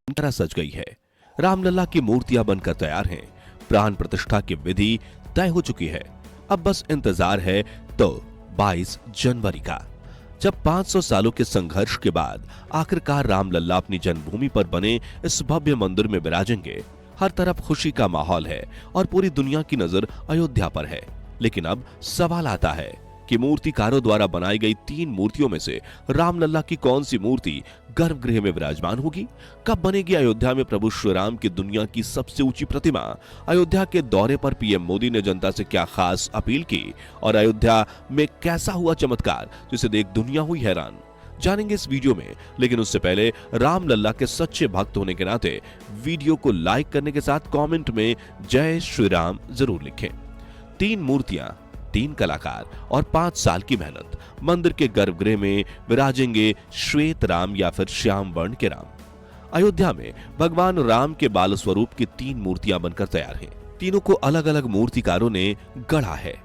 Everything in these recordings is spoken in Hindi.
तरह सज गई है। रामलला की मूर्तियां बनकर तैयार हैं। प्राण प्रतिष्ठा की विधि तय हो चुकी है। अब बस इंतजार है तो 22 जनवरी का, जब 500 सालों के संघर्ष के बाद आखिरकार रामलला अपनी जन्मभूमि पर बने इस भव्य मंदिर में विराजेंगे। हर तरफ खुशी का माहौल है और पूरी दुनिया की नजर अयोध्या पर है। लेकिन अब सवाल आता है कि मूर्तिकारों द्वारा बनाई गई 3 मूर्तियों में से रामलला की कौन सी मूर्ति गर्भगृह में विराजमान होगी? कब बनेगी अयोध्या में प्रभु श्री राम की दुनिया की सबसे ऊंची प्रतिमा? अयोध्या के दौरे पर पीएम मोदी ने जनता से क्या खास अपील की और अयोध्या में कैसा हुआ चमत्कार जिसे देख दुनिया हुई हैरान? जानेंगे इस वीडियो में। लेकिन उससे पहले रामलला के सच्चे भक्त होने के नाते वीडियो को लाइक करने के साथ कमेंट में जय श्री राम जरूर लिखें। 3 मूर्तियां, 3 कलाकार और 5 साल की मेहनत। मंदिर के गर्भगृह में विराजेंगे श्वेत राम या फिर श्याम वर्ण के राम। अयोध्या में भगवान राम के बाल स्वरूप की 3 मूर्तियां बनकर तैयार हैं। तीनों को अलग अलग मूर्तिकारों ने गढ़ा है।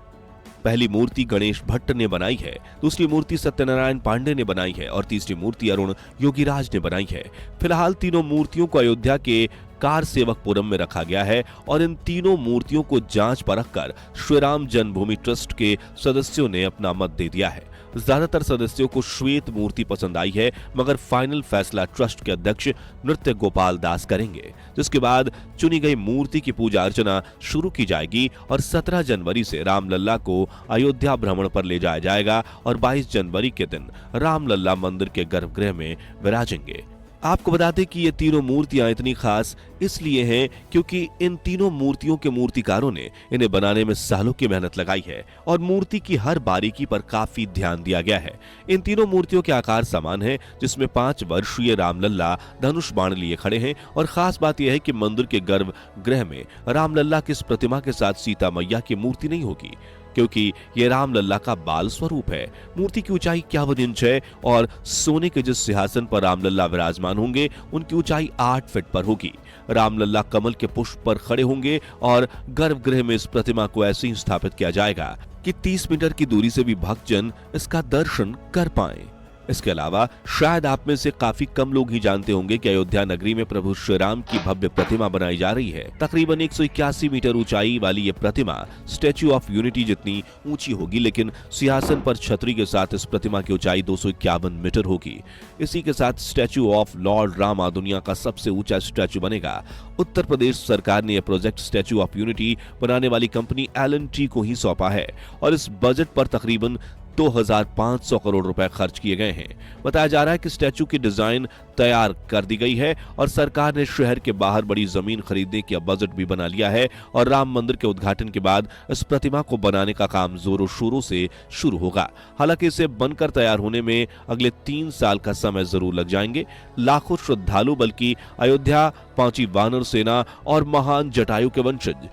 पहली मूर्ति गणेश भट्ट ने बनाई है, दूसरी मूर्ति सत्यनारायण पांडे ने बनाई है और तीसरी मूर्ति अरुण योगीराज ने बनाई है। फिलहाल तीनों मूर्तियों को अयोध्या के कार सेवकपुरम में रखा गया है और इन तीनों मूर्तियों को जांच परख कर श्री राम जन्मभूमि ट्रस्ट के सदस्यों ने अपना मत दे दिया है। ज्यादातर सदस्यों को श्वेत मूर्ति पसंद आई है, मगर फाइनल फैसला ट्रस्ट के अध्यक्ष नृत्य गोपाल दास करेंगे, जिसके बाद चुनी गई मूर्ति की पूजा अर्चना शुरू की जाएगी और 17 जनवरी से रामलला को अयोध्या भ्रमण पर ले जाया जाएगा और 22 जनवरी के दिन रामलला मंदिर के गर्भगृह में विराजेंगे। आपको बता दें कि ये तीनों मूर्तियां इतनी खास इसलिए हैं क्योंकि इन तीनों मूर्तियों के मूर्तिकारों ने इन्हें बनाने में सालों की मेहनत लगाई है और मूर्ति की हर बारीकी पर काफी ध्यान दिया गया है। इन तीनों मूर्तियों के आकार समान है, जिसमें 5 वर्षीय रामलला धनुष बाण लिए खड़े हैं और खास बात यह है कि मंदिर के गर्भगृह में रामलला की इस प्रतिमा के साथ सीता मैया की मूर्ति नहीं होगी, क्योंकि यह रामलला का बाल स्वरूप है। मूर्ति की ऊंचाई 51 इंच है और सोने के जिस सिंहासन पर रामलला विराजमान होंगे उनकी ऊंचाई 8 फीट पर होगी। रामलला कमल के पुष्प पर खड़े होंगे और गर्भगृह में इस प्रतिमा को ऐसे ही स्थापित किया जाएगा कि 30 मीटर की दूरी से भी भक्तजन इसका दर्शन कर पाएं। इसके अलावा शायद आप में से काफी कम लोग ही जानते होंगे कि अयोध्या नगरी में प्रभु श्री राम की भव्य प्रतिमा बनाई जा रही है। तकरीबन 181 मीटर ऊंचाई वाली ये प्रतिमा स्टैच्यू ऑफ यूनिटी जितनी ऊंची होगी, लेकिन सिंहासन पर छतरी के साथ इस प्रतिमा की ऊंचाई 251 मीटर होगी। इसी के साथ स्टैच्यू ऑफ लॉर्ड रामा दुनिया का सबसे ऊंचा स्टैच्यू बनेगा। उत्तर प्रदेश सरकार ने यह प्रोजेक्ट स्टैच्यू ऑफ यूनिटी बनाने वाली कंपनी L&T को ही सौंपा है और इस बजट पर तकरीबन 2500 करोड़ रुपए खर्च किए गए हैं। बताया जा रहा है कि स्टैच्यू की डिजाइन तैयार कर दी गई है और सरकार ने शहर के बाहर बड़ी जमीन खरीदने का बजट भी बना लिया है और राम मंदिर के उद्घाटन के बाद इस प्रतिमा को बनाने का काम जोरों शोरों से शुरू होगा। हालांकि इसे बनकर तैयार होने में अगले 3 साल का समय जरूर लग जाएंगे। लाखों श्रद्धालु बल्कि अयोध्या पहुंची वानर सेना और महान जटायु के वंशज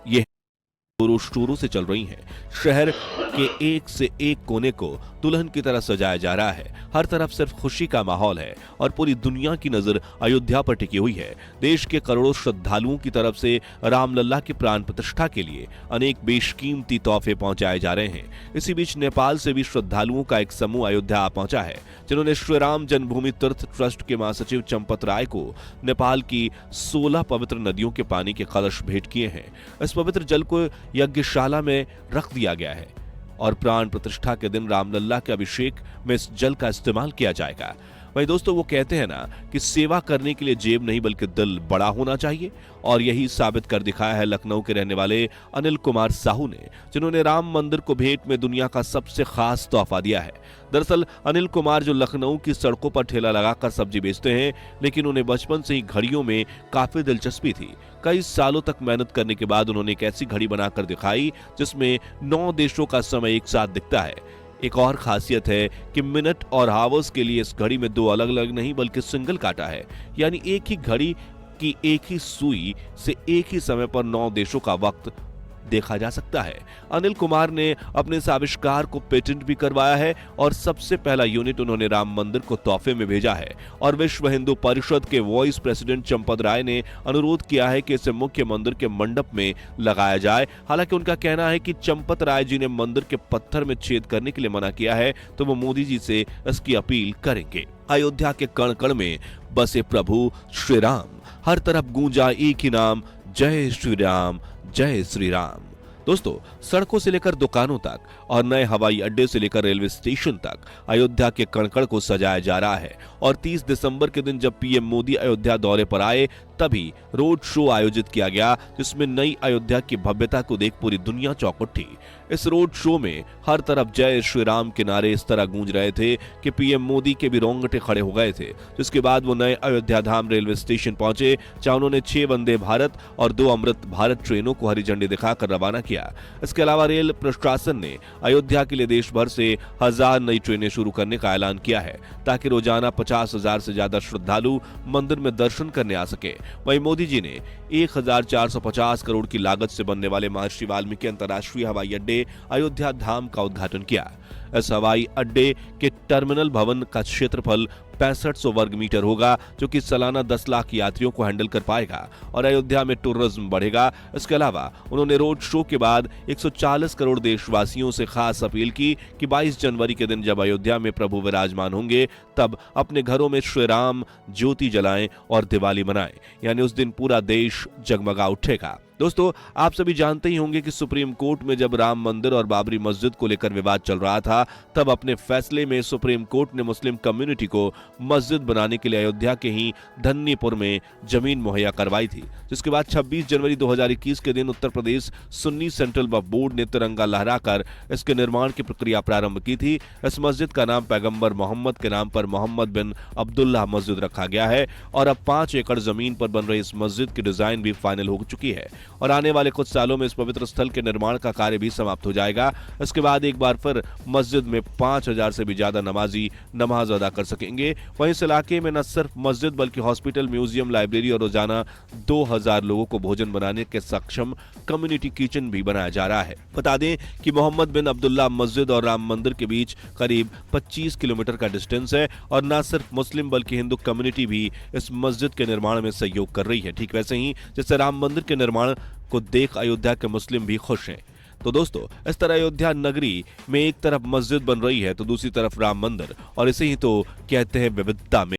ये जोरों से चल रही हैं। शहर के एक से एक कोने को दुल्हन की तरह सजाया जा रहा है। हर तरफ सिर्फ खुशी का माहौल है और पूरी दुनिया की नजर अयोध्या पर टिकी हुई है। देश के करोड़ों श्रद्धालुओं की तरफ से रामलला की प्राण प्रतिष्ठा के लिए अनेक बेशकीमती तोहफे पहुंचाए जा रहे हैं। इसी बीच नेपाल से भी श्रद्धालुओं का एक समूह अयोध्या पहुंचा है, जिन्होंने श्री राम जन्मभूमि तीर्थ ट्रस्ट के महासचिव चंपत राय को नेपाल की 16 पवित्र नदियों के पानी के कलश भेंट किए हैं। इस पवित्र जल को यज्ञशाला में रख दिया गया है और प्राण प्रतिष्ठा के दिन रामलला के अभिषेक में इस जल का इस्तेमाल किया जाएगा। वही दोस्तों, वो कहते हैं ना कि सेवा करने के लिए जेब नहीं बल्कि दिल बड़ा होना चाहिए और यही साबित कर दिखाया है लखनऊ के रहने वाले अनिल कुमार साहू ने, जिन्होंने राम मंदिर को भेंट में दुनिया का सबसे खास तोहफा दिया है। दरअसल अनिल कुमार जो लखनऊ की सड़कों पर ठेला लगाकर सब्जी बेचते हैं, लेकिन उन्हें बचपन से ही घड़ियों में काफी दिलचस्पी थी। कई सालों तक मेहनत करने के बाद उन्होंने एक ऐसी घड़ी बनाकर दिखाई जिसमें 9 देशों का समय एक साथ दिखता है। एक और खासियत है कि मिनट और हावर्स के लिए इस घड़ी में 2 अलग अलग नहीं बल्कि सिंगल काटा है, यानी एक ही घड़ी की एक ही सुई से एक ही समय पर 9 देशों का वक्त देखा जा सकता है। अनिल कुमार ने अपने इस आविष्कार को पेटेंट भी करवाया है और सबसे पहला यूनिट उन्होंने राम मंदिर को तोहफे में भेजा है। और विश्व हिंदू परिषद के वाइस प्रेसिडेंट चंपत राय ने अनुरोध किया है कि इसे मुख्य मंदिर के मंडप में लगाया जाए। हालांकि उनका कहना है कि चंपत राय जी ने मंदिर के पत्थर में छेद करने के लिए मना किया है, तो वो मोदी जी से इसकी अपील करेंगे। अयोध्या के कण कण में बसे प्रभु श्री राम, हर तरफ गूंजा एक ही नाम, जय श्री राम, जय श्री राम। दोस्तों, सड़कों से लेकर दुकानों तक और नए हवाई अड्डे से लेकर रेलवे स्टेशन तक अयोध्या के कण-कण को सजाया जा रहा है। और 30 दिसंबर के दिन जब पीएम मोदी अयोध्या दौरे पर आए, तभी रोड शो आयोजित किया गया, जिसमें नई अयोध्या की भव्यता को देख पूरी दुनिया चौंक उठी। इस रोड शो में हर तरफ जय श्री राम के नारे इस तरह गूंज रहे थे कि पीएम मोदी के भी रोंगटे खड़े हो गए थे। जिसके बाद वो नए अयोध्या धाम रेलवे स्टेशन पहुंचे, जहां उन्होंने 6 वंदे भारत और 2 अमृत भारत ट्रेनों को हरी झंडी दिखाकर रवाना किया। इसके अलावा रेल प्रशासन ने अयोध्या के लिए देश भर से 1000 नई ट्रेनें शुरू करने का ऐलान किया है, ताकि रोजाना 50,000 से ज्यादा श्रद्धालु मंदिर में दर्शन करने आ सके। वहीं मोदी जी ने 1450 करोड़ की लागत से बनने वाले महर्षि वाल्मीकि अंतर्राष्ट्रीय हवाई अड्डे अयोध्या धाम का उद्घाटन किया। इस हवाई अड्डे के टर्मिनल भवन का क्षेत्रफल 6500 वर्ग मीटर होगा, जो कि सालाना 10 लाख यात्रियों को हैंडल कर पाएगा और अयोध्या में टूरिज्म बढ़ेगा। इसके अलावा उन्होंने रोड शो के बाद 140 करोड़ देशवासियों से खास अपील की कि 22 जनवरी के दिन जब अयोध्या में प्रभु विराजमान होंगे, तब अपने घरों में श्री राम ज्योति जलाएं और दिवाली मनाएं, यानी उस दिन पूरा देश जगमगा उठेगा। दोस्तों, आप सभी जानते ही होंगे कि सुप्रीम कोर्ट में जब राम मंदिर और बाबरी मस्जिद को लेकर विवाद चल रहा था, तब अपने फैसले में सुप्रीम कोर्ट ने मुस्लिम कम्युनिटी को मस्जिद बनाने के लिए अयोध्या के ही धन्नीपुर में जमीन मुहैया करवाई थी। जिसके बाद 26 जनवरी 2021 के दिन उत्तर प्रदेश सुन्नी सेंट्रल वक्फ बोर्ड ने तिरंगा लहराकर इसके निर्माण की प्रक्रिया प्रारंभ की थी। इस मस्जिद का नाम पैगंबर मोहम्मद के नाम पर मोहम्मद बिन अब्दुल्लाह मस्जिद रखा गया है और अब 5 एकड़ जमीन पर बन रही इस मस्जिद की डिजाइन भी फाइनल हो चुकी है और आने वाले कुछ सालों में इस पवित्र स्थल के निर्माण का कार्य भी समाप्त हो जाएगा। इसके बाद एक बार फिर मस्जिद में 5000 से भी ज्यादा नमाजी नमाज अदा कर सकेंगे। वहीं इस इलाके में न सिर्फ मस्जिद बल्कि हॉस्पिटल, म्यूजियम, लाइब्रेरी और रोजाना 2000 लोगों को भोजन बनाने के सक्षम कम्युनिटी किचन भी बनाया जा रहा है। बता दें कि मोहम्मद बिन अब्दुल्लाह मस्जिद और राम मंदिर के बीच करीब 25 किलोमीटर का डिस्टेंस है और न सिर्फ मुस्लिम बल्कि हिंदू कम्युनिटी भी इस मस्जिद के निर्माण में सहयोग कर रही है। ठीक वैसे ही जैसे राम मंदिर के निर्माण को देख अयोध्या के मुस्लिम भी खुश हैं। तो दोस्तों, इस तरह अयोध्या नगरी में एक तरफ मस्जिद बन रही है तो दूसरी तरफ राम मंदिर, और इसे ही तो कहते हैं विविधता में